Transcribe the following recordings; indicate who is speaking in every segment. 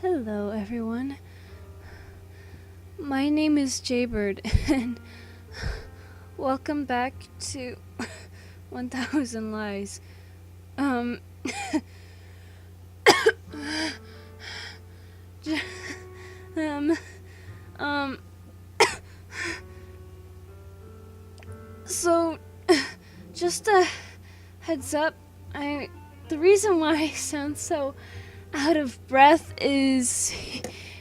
Speaker 1: Hello, everyone. My name is Jaybird, and welcome back to 1000 Lies. Um, j- um, um, so, just a heads up, the reason why I sound so out of breath is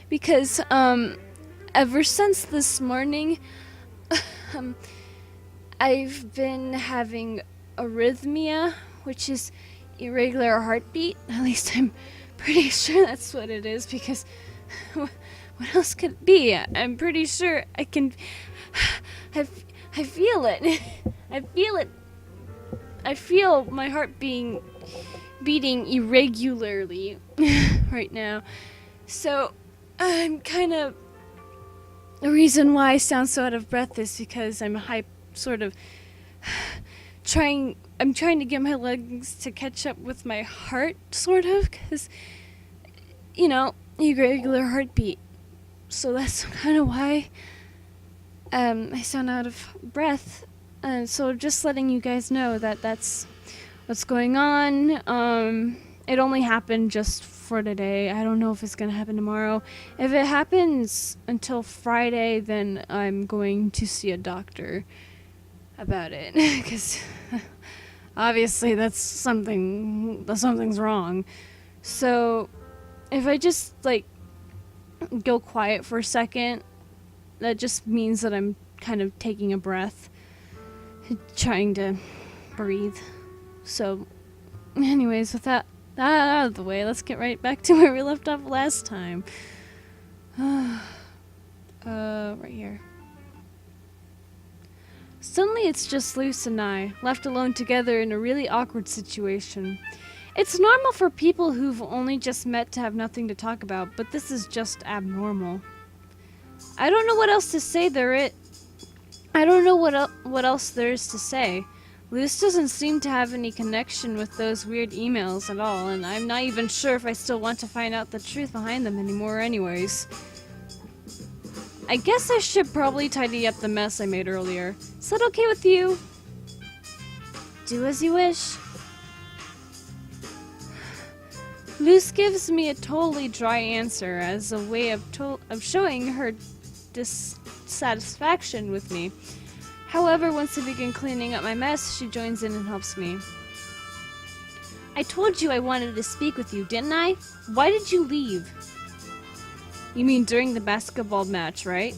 Speaker 1: because, ever since this morning, um, I've been having arrhythmia, which is irregular heartbeat. At least I'm pretty sure that's what it is, because what else could it be? I'm pretty sure I can. I feel it. I feel it. I feel my heart beating irregularly right now. So I'm kind of. The reason why I sound so out of breath is because I'm sort of trying to get my legs to catch up with my heart, sort of, because, irregular heartbeat. So that's kind of why I sound out of breath. So just letting you guys know that that's what's going on. It only happened just for today. I don't know if it's gonna happen tomorrow. If it happens until Friday, then I'm going to see a doctor about it, because obviously something's wrong. So if I just go quiet for a second, that just means that I'm kind of taking a breath, trying to breathe. So anyways, with that out of the way, let's get right back to where we left off last time. Right here. Suddenly it's just Luce and I, left alone together in a really awkward situation. It's normal for people who've only just met to have nothing to talk about, but this is just abnormal. I don't know what else to say I don't know what else there is to say. Luce doesn't seem to have any connection with those weird emails at all, and I'm not even sure if I still want to find out the truth behind them anymore anyways. I guess I should probably tidy up the mess I made earlier. Is that okay with you? Do as you wish. Luce gives me a totally dry answer as a way of showing her dissatisfaction with me. However, once I begin cleaning up my mess, she joins in and helps me. I told you I wanted to speak with you, didn't I? Why did you leave? You mean during the basketball match, right?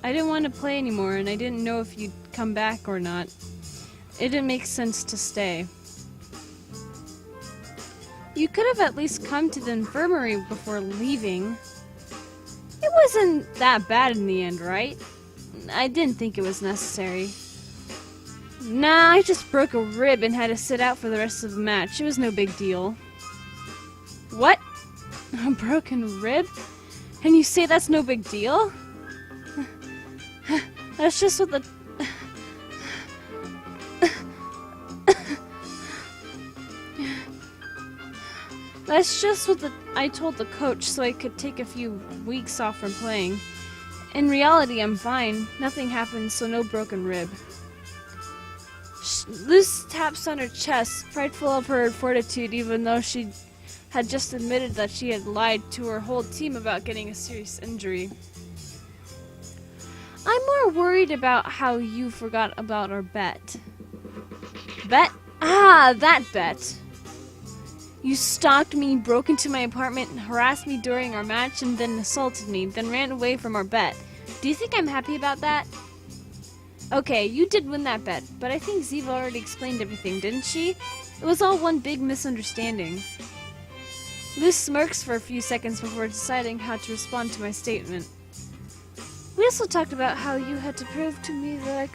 Speaker 1: I didn't want to play anymore, and I didn't know if you'd come back or not. It didn't make sense to stay. You could have at least come to the infirmary before leaving. It wasn't that bad in the end, right? I didn't think it was necessary. Nah, I just broke a rib and had to sit out for the rest of the match. It was no big deal. What? A broken rib? And you say that's no big deal? That's just what I told the coach so I could take a few weeks off from playing. In reality, I'm fine. Nothing happened, so no broken rib. Luce taps on her chest, prideful of her fortitude, even though she had just admitted that she had lied to her whole team about getting a serious injury. I'm more worried about how you forgot about our bet. Bet? Ah, that bet. You stalked me, broke into my apartment, harassed me during our match, and then assaulted me, then ran away from our bet. Do you think I'm happy about that? Okay, you did win that bet, but I think Ziva already explained everything, didn't she? It was all one big misunderstanding. Luce smirks for a few seconds before deciding how to respond to my statement. We also talked about how you had to prove to me that I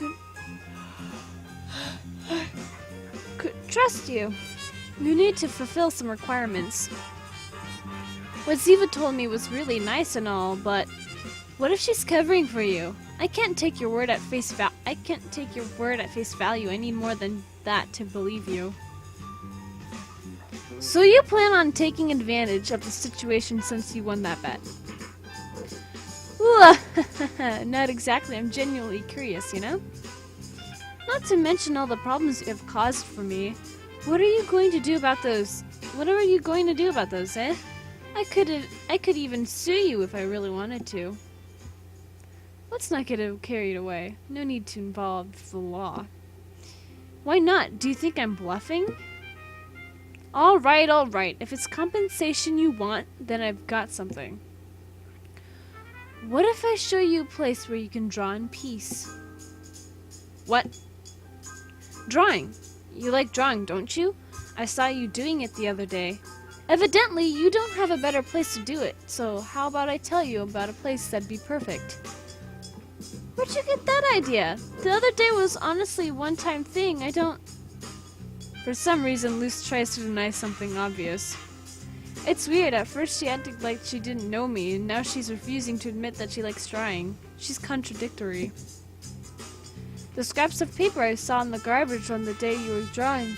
Speaker 1: could trust you. You need to fulfill some requirements. What Ziva told me was really nice and all, but what if she's covering for you? I can't take your word at face value. I need more than that to believe you. So you plan on taking advantage of the situation since you won that bet? Ooh, not exactly. I'm genuinely curious, you know? Not to mention all the problems you have caused for me. What are you going to do about those? What are you going to do about those, eh? I could even sue you if I really wanted to. Let's not get carried away. No need to involve the law. Why not? Do you think I'm bluffing? Alright, alright. If it's compensation you want, then I've got something. What if I show you a place where you can draw in peace? What? Drawing. You like drawing, don't you? I saw you doing it the other day. Evidently, you don't have a better place to do it, so how about I tell you about a place that'd be perfect? Where'd you get that idea? The other day was honestly a one-time thing. I don't... For some reason, Luce tries to deny something obvious. It's weird. At first she acted like she didn't know me, and now she's refusing to admit that she likes drawing. She's contradictory. The scraps of paper I saw in the garbage on the day you were drawing.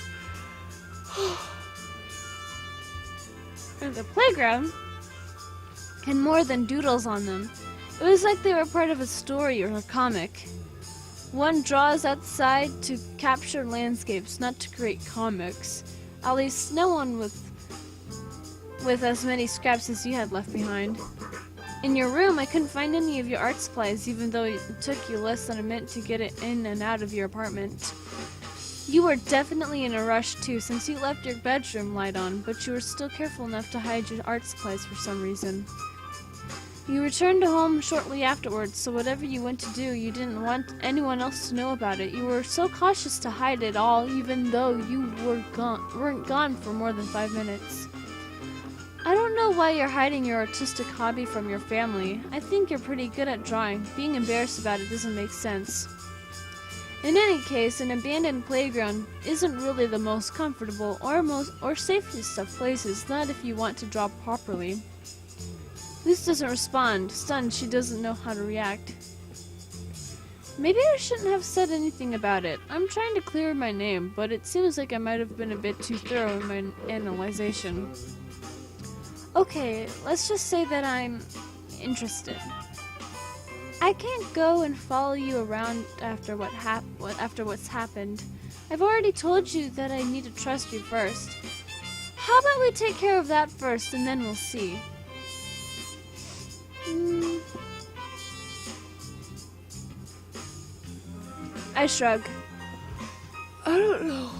Speaker 1: And the playground had more than doodles on them. It was like they were part of a story or a comic. One draws outside to capture landscapes, not to create comics. At least no one with as many scraps as you had left behind. In your room, I couldn't find any of your art supplies, even though it took you less than a minute to get it in and out of your apartment. You were definitely in a rush too, since you left your bedroom light on, but you were still careful enough to hide your art supplies for some reason. You returned home shortly afterwards, so whatever you went to do, you didn't want anyone else to know about it. You were so cautious to hide it all, even though you weren't gone for more than 5 minutes. I don't know why you're hiding your artistic hobby from your family. I think you're pretty good at drawing. Being embarrassed about it doesn't make sense. In any case, an abandoned playground isn't really the most comfortable or safest of places, not if you want to draw properly. Luce doesn't respond. Stunned, she doesn't know how to react. Maybe I shouldn't have said anything about it. I'm trying to clear my name, but it seems like I might have been a bit too thorough in my analyzation. Okay, let's just say that I'm interested. I can't go and follow you around after what's happened. I've already told you that I need to trust you first. How about we take care of that first, and then we'll see. I shrug. I don't know.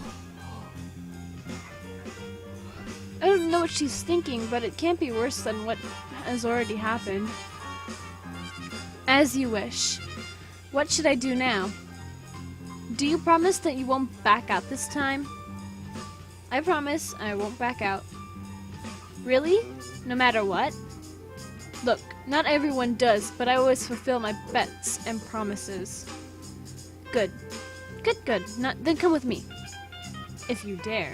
Speaker 1: I don't know what she's thinking, but it can't be worse than what has already happened. As you wish. What should I do now? Do you promise that you won't back out this time? I promise I won't back out. Really? No matter what? Look, not everyone does, but I always fulfill my bets and promises. Good. Good, good. Then come with me. If you dare.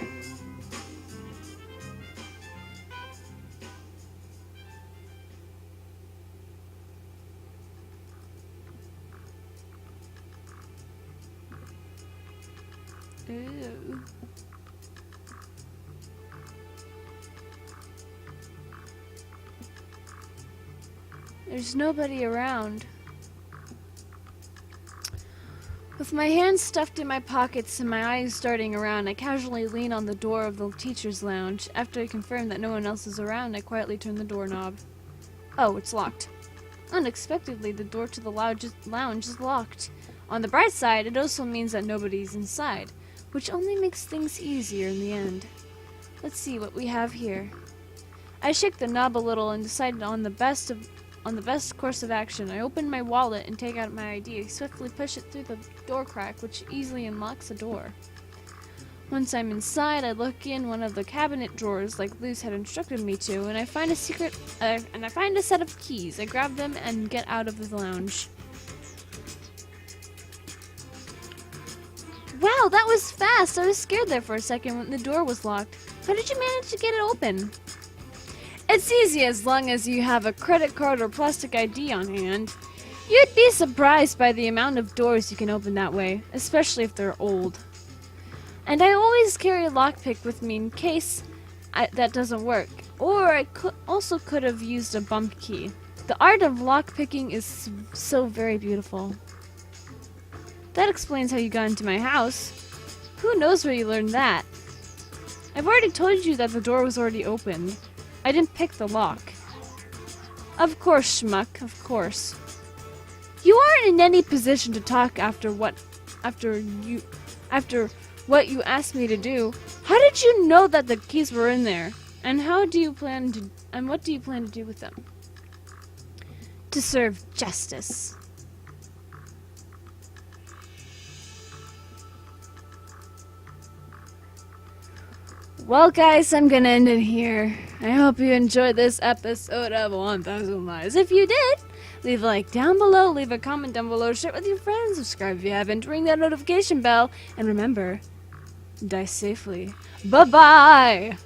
Speaker 1: Ooh. There's nobody around. With my hands stuffed in my pockets and my eyes darting around, I casually lean on the door of the teacher's lounge. After I confirm that no one else is around, I quietly turn the doorknob. Oh, it's locked. Unexpectedly, the door to the lounge is locked. On the bright side, it also means that nobody's inside, which only makes things easier in the end. Let's see what we have here. I shake the knob a little and decide on the best course of action. I open my wallet and take out my ID, swiftly push it through the door crack, which easily unlocks the door. Once I'm inside, I look in one of the cabinet drawers like Luce had instructed me to, and I find a set of keys. I grab them and get out of the lounge. Wow, that was fast! I was scared there for a second when the door was locked. How did you manage to get it open? It's easy as long as you have a credit card or plastic ID on hand. You'd be surprised by the amount of doors you can open that way, especially if they're old. And I always carry a lockpick with me in case that doesn't work. Or I could have used a bump key. The art of lockpicking is so very beautiful. That explains how you got into my house. Who knows where you learned that? I've already told you that the door was already open. I didn't pick the lock. Of course, Schmuck, of course. You aren't in any position to talk after what you asked me to do. How did you know that the keys were in there? And what do you plan to do with them? To serve justice. Well, guys, I'm gonna end it here. I hope you enjoyed this episode of 1000 Lies. If you did, leave a like down below, leave a comment down below, share it with your friends, subscribe if you haven't, ring that notification bell, and remember, die safely. Bye-bye!